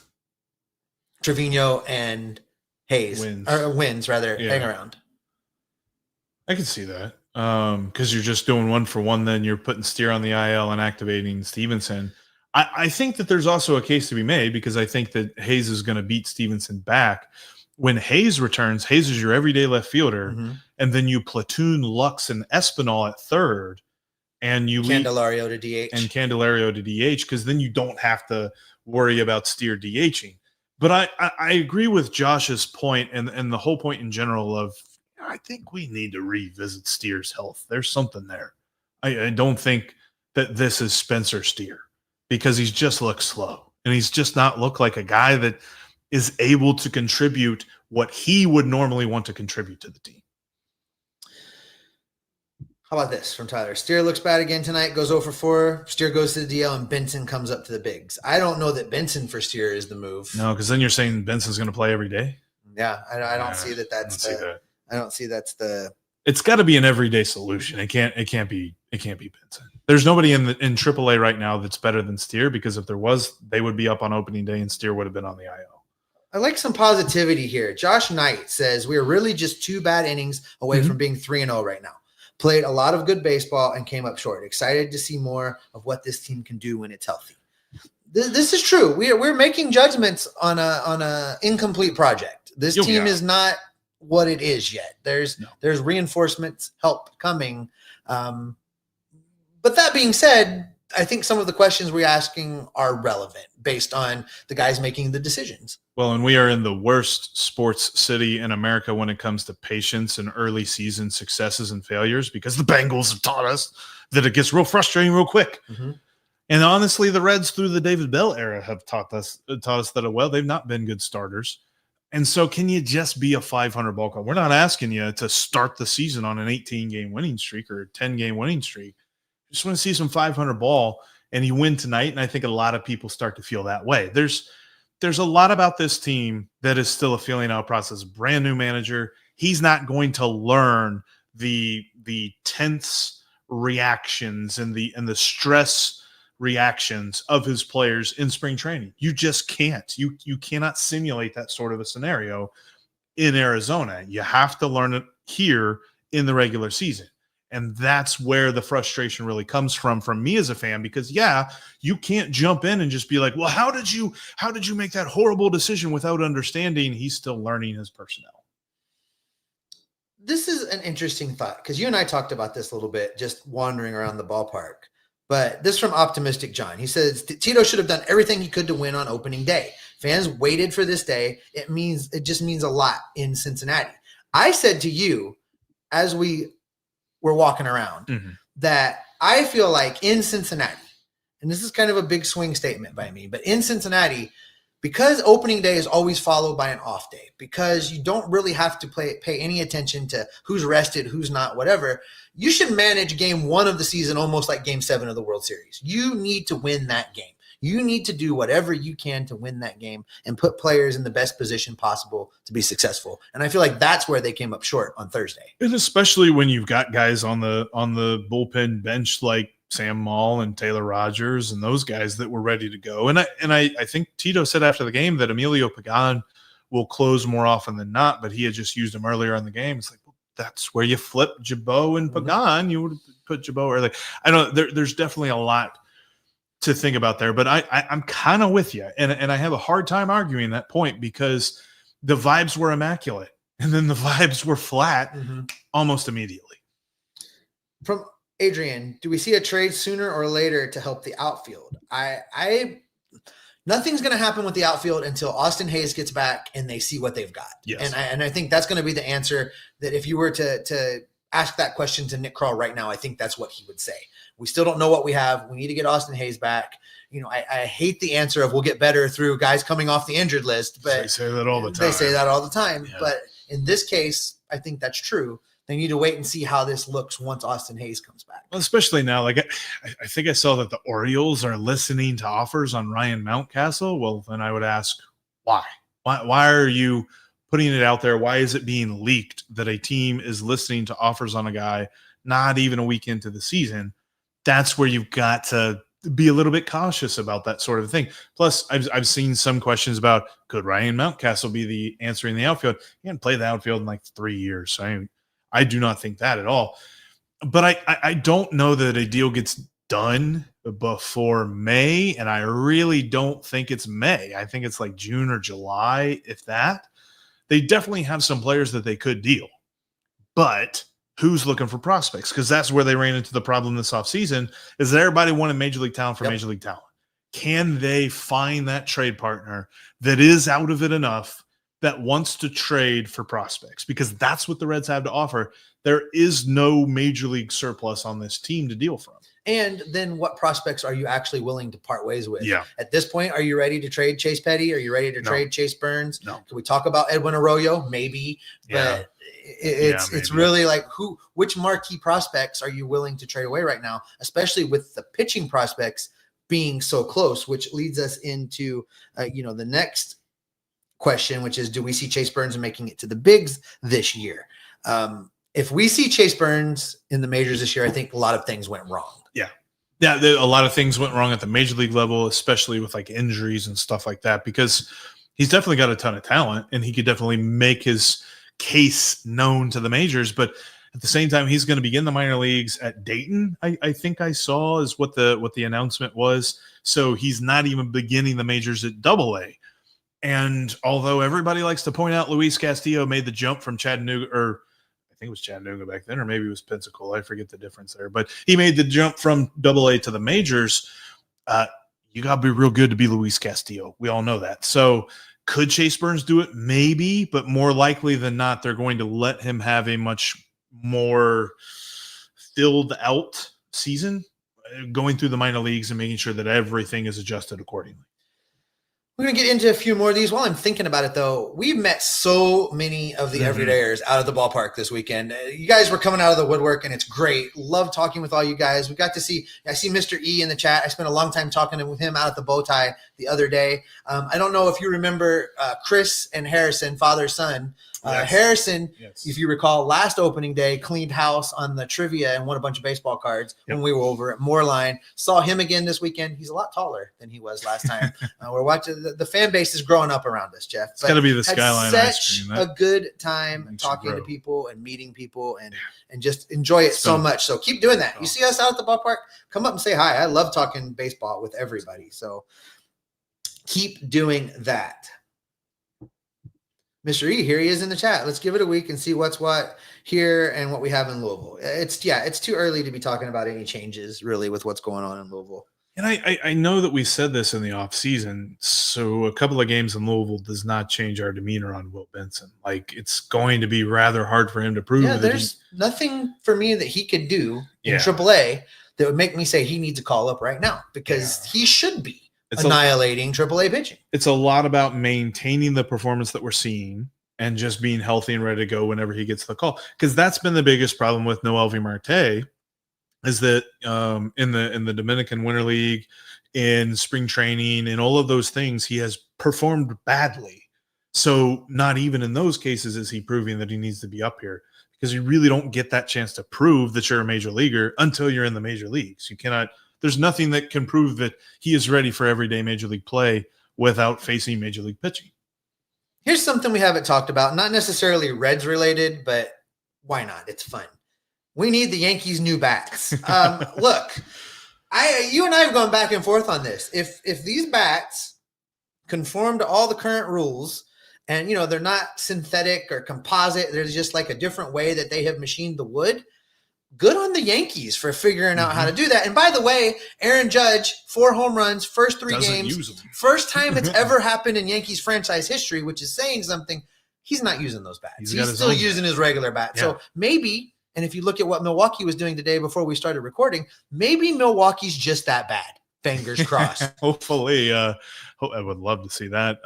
Trevino and Hayes Wins hang around? I can see that because you're just doing one for one. Then you're putting Steer on the IL and activating Stevenson. I think that there's also a case to be made because I think that Hayes is going to beat Stevenson back. When Hayes returns, Hayes is your everyday left fielder, and then you platoon Lux and Espinal at third, and you Candelario to DH. And Candelario to DH because then you don't have to worry about Steer DHing. But I agree with Josh's point and the whole point in general of I think we need to revisit Steer's health. There's something there. I don't think that this is Spencer Steer, because he's just looked slow and he's just not looked like a guy that is able to contribute what he would normally want to contribute to the team. How about this from Tyler? Steer looks bad again tonight, goes 0 for 4. Steer goes to the DL and Benson comes up to the bigs. I don't know that Benson for Steer is the move. No, because then you're saying Benson's going to play every day. Yeah, I don't see that. I don't see that's the. It's got to be an everyday solution. It can't be Benson. There's nobody in AAA right now that's better than Steer, because if there was, they would be up on opening day and Steer would have been on the IL. I like some positivity here. Josh Knight says we're really just 2 bad innings away from being 3-0 right now. Played a lot of good baseball and came up short. Excited to see more of what this team can do when it's healthy. This is true. We're making judgments on a incomplete project. This team is not what it is yet. There's reinforcements, help coming. But that being said, I think some of the questions we're asking are relevant based on the guys making the decisions. Well, and we are in the worst sports city in America when it comes to patience and early season successes and failures, because the Bengals have taught us that it gets real frustrating real quick. And honestly, the Reds through the David Bell era have taught us that, well, they've not been good starters. And so can you just be a 500 ball club? We're not asking you to start the season on an 18-game winning streak or a 10-game winning streak. Just want to see some 500 ball and you win tonight. And I think a lot of people start to feel that way. There's a lot about this team that is still a feeling out process. Brand new manager. He's not going to learn the tense reactions and the stress reactions of his players in spring training. You just can't. You cannot simulate that sort of a scenario in Arizona. You have to learn it here in the regular season. And that's where the frustration really comes from me as a fan, because you can't jump in and just be like, well, how did you make that horrible decision without understanding he's still learning his personnel? This is an interesting thought, because you and I talked about this a little bit, just wandering around the ballpark. But this from Optimistic John. He says Tito should have done everything he could to win on opening day. Fans waited for this day. It just means a lot in Cincinnati. I said to you as we were walking around that I feel like in Cincinnati, and this is kind of a big swing statement by me, but in Cincinnati, because opening day is always followed by an off day, because you don't really have to pay any attention to who's rested, who's not, whatever, you should manage game 1 of the season almost like game 7 of the World Series. You need to win that game. You need to do whatever you can to win that game and put players in the best position possible to be successful. And I feel like that's where they came up short on Thursday. And especially when you've got guys on the bullpen bench like Sam Maul and Taylor Rogers and those guys that were ready to go. And I think Tito said after the game that Emilio Pagan will close more often than not, but he had just used him earlier in the game. It's like, well, that's where you flip Jabot and Pagan. You would put Jabot early. I know there's definitely a lot to think about there, but I'm kind of with you. And I have a hard time arguing that point, because the vibes were immaculate and then the vibes were flat almost immediately. From Adrian, do we see a trade sooner or later to help the outfield? Nothing's going to happen with the outfield until Austin Hayes gets back and they see what they've got. Yes. And I think that's going to be the answer, that if you were to ask that question to Nick Krall right now, I think that's what he would say. We still don't know what we have. We need to get Austin Hayes back. You know, I hate the answer of we'll get better through guys coming off the injured list, but they say that all the time. They say that all the time. Yeah. But in this case, I think that's true. They need to wait and see how this looks once Austin Hayes comes back. Well, especially now, like I think I saw that the Orioles are listening to offers on Ryan Mountcastle. Well, then I would ask, why? Why are you putting it out there? Why is it being leaked that a team is listening to offers on a guy not even a week into the season? That's where you've got to be a little bit cautious about that sort of thing. Plus, I've seen some questions about, could Ryan Mountcastle be the answer in the outfield? He hadn't played the outfield in like 3 years. So I do not think that at all. But I don't know that a deal gets done before May, and I really don't think it's May. I think it's like June or July, if that. They definitely have some players that they could deal. But who's looking for prospects? Because that's where they ran into the problem this offseason, is that everybody wanted Major League talent for Major League talent. Can they find that trade partner that is out of it enough that wants to trade for prospects? Because that's what the Reds have to offer. There is no Major League surplus on this team to deal from. And then what prospects are you actually willing to part ways with? Yeah. At this point, are you ready to trade Chase Petty? Are you ready to trade Chase Burns? No. Can we talk about Edwin Arroyo? Maybe. Yeah. But it's really like which marquee prospects are you willing to trade away right now, especially with the pitching prospects being so close, which leads us into the next question, which is, do we see Chase Burns making it to the bigs this year? If we see Chase Burns in the majors this year, I think a lot of things went wrong. Yeah, a lot of things went wrong at the Major League level, especially with like injuries and stuff like that, because he's definitely got a ton of talent and he could definitely make his case known to the majors. But at the same time, he's going to begin the minor leagues at Dayton, I think I saw is what the announcement was. So he's not even beginning the majors at AA. And although everybody likes to point out Luis Castillo made the jump from Chattanooga, or I think it was Chattanooga back then, or maybe it was Pensacola. I forget the difference there. But he made the jump from AA to the majors. You got to be real good to be Luis Castillo. We all know that. So could Chase Burns do it? Maybe, but more likely than not, they're going to let him have a much more filled out season going through the minor leagues and making sure that everything is adjusted accordingly. We're going to get into a few more of these. While I'm thinking about it, though, we've met so many of the everydayers out of the ballpark this weekend. You guys were coming out of the woodwork, and it's great. Love talking with all you guys. We got to see – I see Mr. E in the chat. I spent a long time talking with him out at the bow tie the other day. I don't know if you remember Chris and Harrison, father-son. Yes. Harrison, Yes. if you recall, last opening day, cleaned house on the trivia and won a bunch of baseball cards when we were over at Moorline. Saw him again this weekend. He's a lot taller than he was last time. We're watching the fan base is growing up around us, Jeff. It's got to be the Skyline ice Such cream. a good time talking to people and meeting people and just enjoy it so much. So keep doing that. You see us out at the ballpark, come up and say hi. I love talking baseball with everybody. So keep doing that. Mr. E, here he is in the chat. Let's give it a week and see what's what here and what we have in Louisville. It's too early to be talking about any changes really with what's going on in Louisville. And I know that we said this in the offseason, so a couple of games in Louisville does not change our demeanor on Will Benson. Like, it's going to be rather hard for him to prove. Yeah, there's nothing for me that he could do in AAA that would make me say he needs to call up right now, because he should be annihilating AAA pitching. It's a lot about maintaining the performance that we're seeing and just being healthy and ready to go whenever he gets the call. Because that's been the biggest problem with Noelvi Marte, is that in the Dominican Winter League, in spring training, and all of those things, he has performed badly. So not even in those cases is he proving that he needs to be up here, because you really don't get that chance to prove that you're a major leaguer until you're in the major leagues. You cannot. There's nothing that can prove that he is ready for everyday major league play without facing major league pitching. Here's something we haven't talked about, not necessarily Reds related, but why not? It's fun. We need the Yankees' new bats. Look, you and I have gone back and forth on this. If these bats conform to all the current rules, and they're not synthetic or composite, there's just like a different way that they have machined the wood, good on the Yankees for figuring out how to do that. And by the way, Aaron Judge, 4 home runs, first 3 games, first time it's ever happened in Yankees franchise history, which is saying something. He's not using those bats. He's still using his regular bat. Yeah. So maybe, and if you look at what Milwaukee was doing today before we started recording, maybe Milwaukee's just that bad. Fingers crossed. Hopefully. I would love to see that.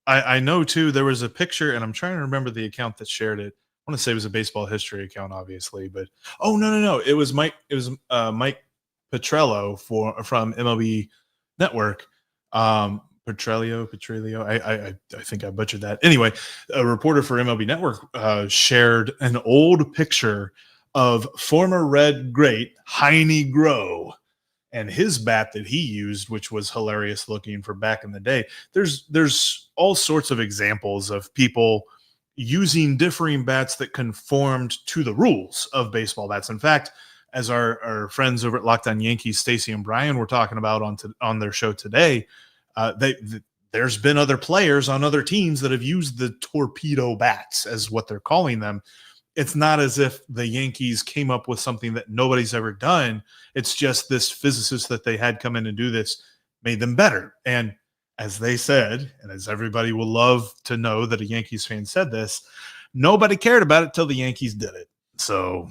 I know too, there was a picture, and I'm trying to remember the account that shared it. I want to say it was a baseball history account, obviously, but no. It was Mike Petrello from MLB Network. Petrello. I think I butchered that. Anyway, a reporter for MLB Network shared an old picture of former Red great Heine Groh and his bat that he used, which was hilarious looking for back in the day. There's all sorts of examples of people using differing bats that conformed to the rules of baseball bats. In fact, as our friends over at Locked On Yankees, Stacy and Brian, were talking about on their show today, there's been other players on other teams that have used the torpedo bats, as what they're calling them. It's not as if the Yankees came up with something that nobody's ever done. It's just this physicist that they had come in and do this made them better. And as they said, and as everybody will love to know that a Yankees fan said this, nobody cared about it till the Yankees did it. So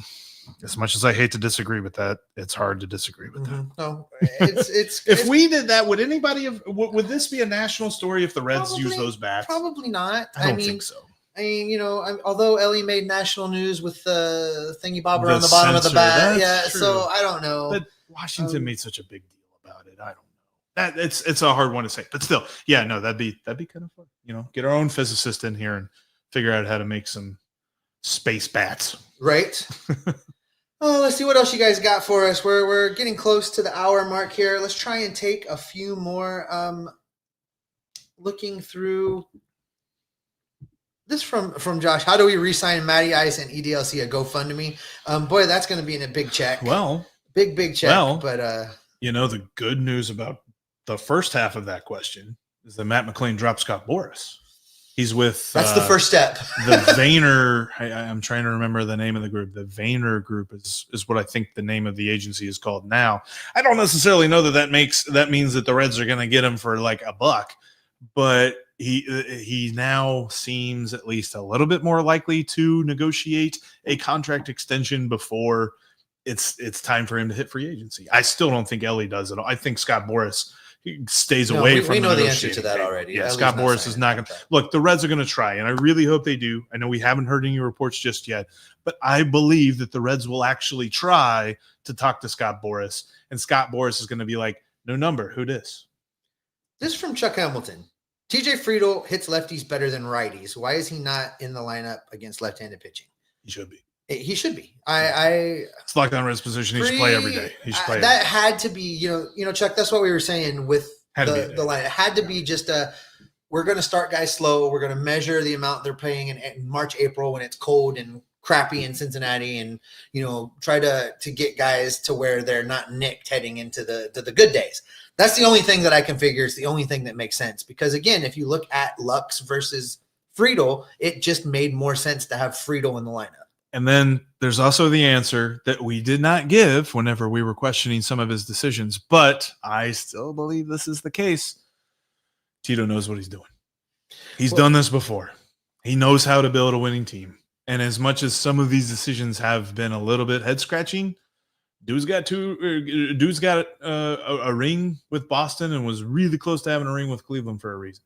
as much as I hate to disagree with that, it's hard to disagree with that. No, it's if we did that, would anybody have? Would this be a national story if the Reds used those bats? Probably not. I don't think so. I mean, although Elly made national news with the thingy bobber on the bottom of the bat, true. So I don't know. But Washington made such a big deal about it. I don't know. It's a hard one to say, but still, that'd be kind of fun. Get our own physicist in here and figure out how to make some space bats. Right. Oh, let's see what else you guys got for us. We're getting close to the hour mark here. Let's try and take a few more. Looking through this from Josh. How do we re-sign Matty Ice and EDLC a GoFundMe? Boy, that's going to be in a big check. Well, big check. Well, but the good news about the first half of that question is that Matt McLain dropped Scott Boras. He's with that's the first step. The Vayner. I'm trying to remember the name of the group. The Vayner Group is what I think the name of the agency is called now. I don't necessarily know that means that the Reds are going to get him for like $1, but he now seems at least a little bit more likely to negotiate a contract extension before it's time for him to hit free agency. I still don't think Elly does it. I think Scott Boras stays away from. We know the answer to that already. Yeah, Scott Boras is not going to look. The Reds are going to try, and I really hope they do. I know we haven't heard any reports just yet, but I believe that the Reds will actually try to talk to Scott Boras, and Scott Boras is going to be like, "No number, who dis?" This is from Chuck Hamilton. TJ Friedl hits lefties better than righties. Why is he not in the lineup against left-handed pitching? He should be. He should be. It's Locked On Reds position. He should play every day. He should play. That had to be, Chuck. That's what we were saying with the line. It had to be just we're going to start guys slow. We're going to measure the amount they're playing in March, April when it's cold and crappy in Cincinnati, and try to get guys to where they're not nicked heading into the good days. That's the only thing that I can figure. It's the only thing that makes sense, because again, if you look at Lux versus Friedl, it just made more sense to have Friedl in the lineup. And then there's also the answer that we did not give whenever we were questioning some of his decisions, but I still believe this is the case. Tito knows what he's doing. He's done this before. He knows how to build a winning team. And as much as some of these decisions have been a little bit head scratching, Dude's got a ring with Boston and was really close to having a ring with Cleveland for a reason.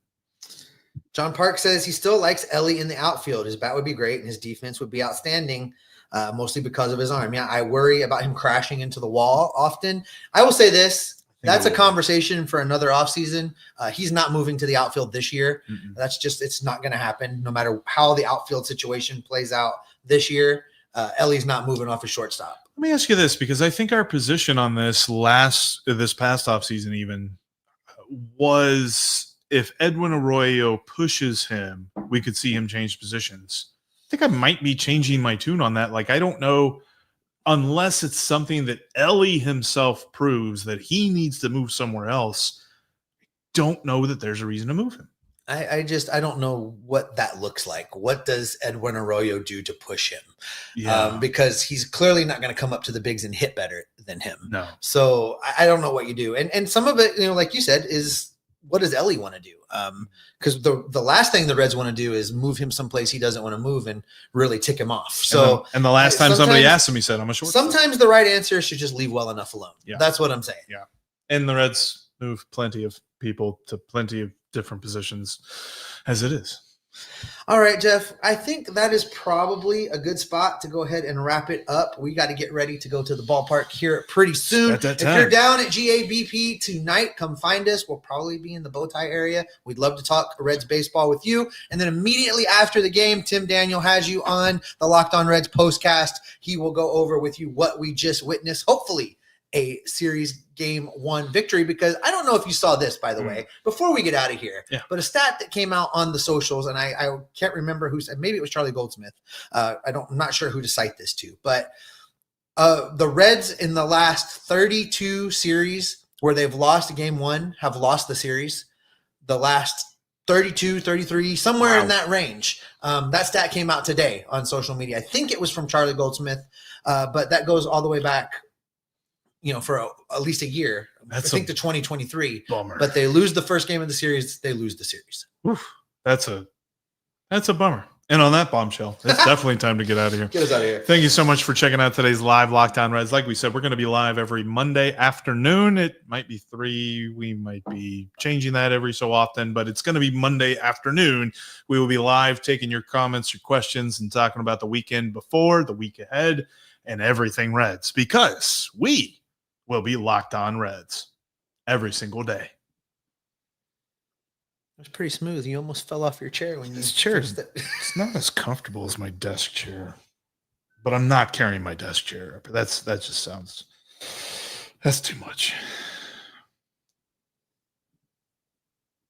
John Park says he still likes Elly in the outfield. His bat would be great and his defense would be outstanding, mostly because of his arm. Yeah, I worry about him crashing into the wall often. I will say this. That's a conversation for another offseason. He's not moving to the outfield this year. Mm-mm. It's not going to happen no matter how the outfield situation plays out this year. Elly's not moving off his shortstop. Let me ask you this, because I think our position on this past offseason even was, if Edwin Arroyo pushes him, we could see him change positions. I think I might be changing my tune on that. Like, I don't know, unless it's something that Elly himself proves that he needs to move somewhere else. I don't know that there's a reason to move him. I don't know what that looks like. What does Edwin Arroyo do to push him? Yeah. Because he's clearly not going to come up to the bigs and hit better than him. No. So I don't know what you do. And some of it, like you said, is what does Elly want to do? Because the last thing the Reds want to do is move him someplace he doesn't want to move and really tick him off. So and the last time somebody asked him, he said, "I'm a shortstop." Sometimes the right answer should just leave well enough alone. Yeah. That's what I'm saying. Yeah. And the Reds move plenty of people to plenty of different positions as it is. All right, Jeff, I think that is probably a good spot to go ahead and wrap it up. We got to get ready to go to the ballpark here pretty soon. If you're down at GABP tonight, come find us. We'll probably be in the bow tie area. We'd love to talk Reds baseball with you. And then immediately after the game, Tim Daniel has you on the Locked On Reds postcast. He will go over with you what we just witnessed, hopefully a series game 1 victory, because I don't know if you saw this, by the way, before we get out of here, but a stat that came out on the socials, and I can't remember who said, maybe it was Charlie Goldsmith. I'm not sure who to cite this to, but the Reds in the last 32 series where they've lost game 1 have lost the series. The last 32, 33, somewhere in that range. That stat came out today on social media. I think it was from Charlie Goldsmith, but that goes all the way back for at least a year. I think to 2023. Bummer. But they lose the first game of the series, they lose the series. Oof, that's a bummer. And on that bombshell, it's definitely time to get out of here. Get us out of here. Thank you so much for checking out today's live Locked On Reds. Like we said, we're going to be live every Monday afternoon. It might be 3. We might be changing that every so often, but it's going to be Monday afternoon. We will be live taking your comments, your questions, and talking about the weekend before, the week ahead, and everything Reds, because we will be Locked On Reds every single day. It was pretty smooth. You almost fell off your chair when you. This chair it's not as comfortable as my desk chair, but I'm not carrying my desk chair up. That just sounds. That's too much.